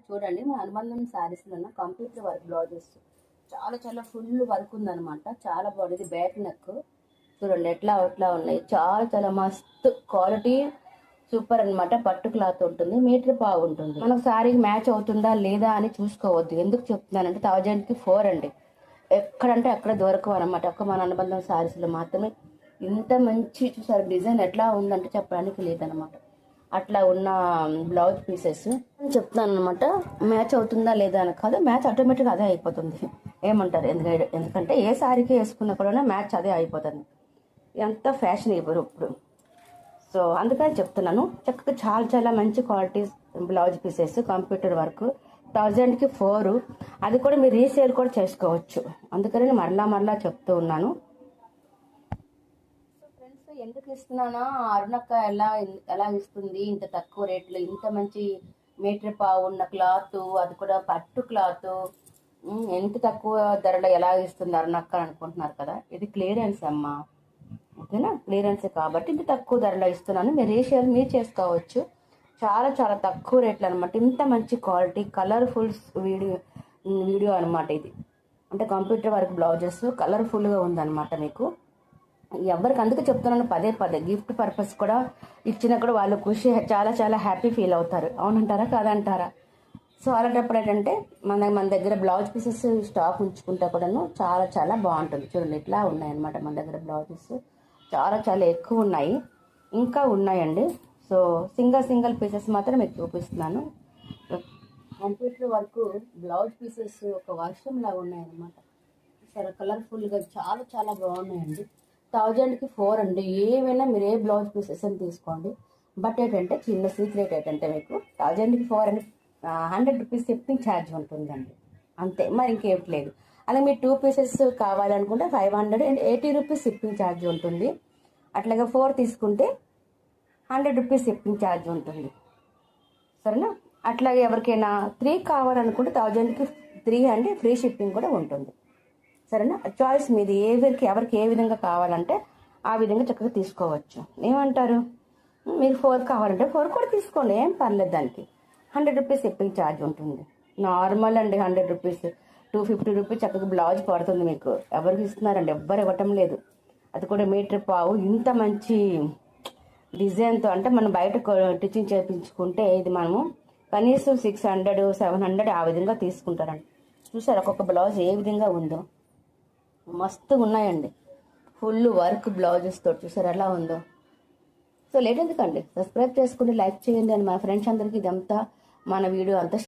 చూడండి మన అనుబంధం శారీస్లో కంప్యూటర్ వర్క్ బ్లౌజెస్ చాలా చాలా ఫుల్ వర్క్ ఉందన్నమాట. చాలా బాగుంది. ఇది బ్యాక్ నెక్ చూడండి ఎట్లా ఉన్నాయి. చాలా చాలా మస్తు క్వాలిటీ సూపర్ అన్నమాట. పట్టు క్లాత్ ఉంటుంది, మీటర్ బాగుంటుంది. మనకు శారీకి మ్యాచ్ అవుతుందా లేదా అని చూసుకోవద్దు. ఎందుకు చెప్తున్నానంటే 1000కి 4 అండి. ఎక్కడంటే అక్కడ దొరకవు అనమాట. ఒక్క మన అనుబంధం శారీస్లో మాత్రమే ఇంత మంచి చూసారు. డిజైన్ ఎట్లా ఉందంటే చెప్పడానికి లేదనమాట. అట్లా ఉన్న బ్లౌజ్ పీసెస్ చెప్తున్నాను అనమాట. మ్యాచ్ అవుతుందా లేదా అని కాదు, మ్యాచ్ ఆటోమేటిక్గా అదే అయిపోతుంది. ఏమంటారు? ఎందుకంటే ఏ శారీకి వేసుకున్నా కూడా మ్యాచ్ అదే అయిపోతుంది. ఎంత ఫ్యాషన్ ఇవ్వరు ఇప్పుడు. సో అందుకని చెప్తున్నాను. చక్కగా చాలా చాలా మంచి quality blouse pieces computer work 1000కి 4. అది కూడా మీరు రీసేల్ కూడా చేసుకోవచ్చు. అందుకని మరలా చెప్తూ ఉన్నాను. ఎందుకు ఇస్తున్నానా, అరుణక్క ఎలా ఇస్తుంది ఇంత తక్కువ రేట్లో, ఇంత మంచి మీటర్ పావు ఉన్న క్లాత్, అది కూడా పట్టు క్లాత్, ఎంత తక్కువ ధరలో ఎలా ఇస్తుంది అరుణక్క అనుకుంటున్నారు కదా. ఇది క్లియరెన్స్ అమ్మా, ఓకేనా? క్లియరెన్స్ కాబట్టి ఇది తక్కువ ధరలో ఇస్తున్నాను. మీరు రీసేల్ మీరు చేసుకోవచ్చు. చాలా చాలా తక్కువ రేట్లు అనమాట. ఇంత మంచి క్వాలిటీ కలర్ఫుల్ వీడియో అనమాట ఇది. అంటే కంప్యూటర్ వర్క్ బ్లౌజెస్ కలర్ఫుల్గా ఉందన్నమాట. మీకు ఎవరికి అందుకే చెప్తున్నాను పదే గిఫ్ట్ పర్పస్ కూడా ఇచ్చినా కూడా వాళ్ళు ఖుషి, చాలా చాలా హ్యాపీ ఫీల్ అవుతారు. అవునంటారా కాదంటారా? సో అలాంటప్పుడు ఏంటంటే మన దగ్గర బ్లౌజ్ పీసెస్ స్టాక్ ఉంచుకుంటే కూడాను చాలా చాలా బాగుంటుంది. చూడండి ఇట్లా ఉన్నాయన్నమాట మన దగ్గర బ్లౌజెస్. చాలా చాలా ఎక్కువ ఉన్నాయి, ఇంకా ఉన్నాయండి. సో సింగిల్ పీసెస్ మాత్రం మీకు చూపిస్తున్నాను. కంప్యూటర్ వర్క్ బ్లౌజ్ పీసెస్ ఒక వర్షం లాగా ఉన్నాయన్నమాట. సరే కలర్ఫుల్గా చాలా చాలా బాగున్నాయండి. 1000కి 4 అండి. ఏమైనా మీరు ఏ బ్లౌజ్ పీసెస్ అని తీసుకోండి. బట్ ఏంటంటే చిన్న సీక్రెట్ ఏంటంటే మీకు 1000కి 4 అని 100 రూపీస్ షిప్పింగ్ ఛార్జ్ ఉంటుందండి, అంతే, మరి ఇంకేం లేదు. అలాగే మీరు 2 పీసెస్ కావాలనుకుంటే 580 రూపీస్ షిప్పింగ్ ఛార్జ్ ఉంటుంది. అట్లాగే 4 తీసుకుంటే 100 రూపీస్ షిప్పింగ్ ఛార్జ్ ఉంటుంది. సరేనా? అట్లాగే ఎవరికైనా 3 కావాలనుకుంటే 1000కి 3 అండి, ఫ్రీ షిప్పింగ్ కూడా ఉంటుంది. సరేనా? చాయిస్ మీది. ఎవరికి ఏ విధంగా కావాలంటే ఆ విధంగా చక్కగా తీసుకోవచ్చు. ఏమంటారు? మీరు 4 కావాలంటే 4 కూడా తీసుకోండి, ఏం పర్లేదు. దానికి 100 రూపీస్ షిప్పింగ్ ఛార్జ్ ఉంటుంది. నార్మల్ అండి 100 రూపీస్, 250 రూపీస్ చక్కగా బ్లౌజ్ పడుతుంది మీకు. ఎవరికి ఇస్తున్నారండి? ఎవ్వరు ఇవ్వటం లేదు. అది కూడా మీటర్ పావు ఇంత మంచి డిజైన్తో. అంటే మనం బయట టిచింగ్ చేయించుకుంటే ఇది మనము కనీసం 600 700 ఆ విధంగా తీసుకుంటారండి. చూసారు ఒక్కొక్క బ్లౌజ్ ఏ విధంగా ఉందో, మస్తు ఉన్నాయండి. ఫుల్ వర్క్ బ్లౌజెస్ తోటి చూసారు ఎలా ఉందో. సో లేట్ ఎందుకండి, సబ్స్క్రైబ్ చేసుకుని లైక్ చేయండి అని మా ఫ్రెండ్స్ అందరికీ ఇదంతా మన వీడియో అంతా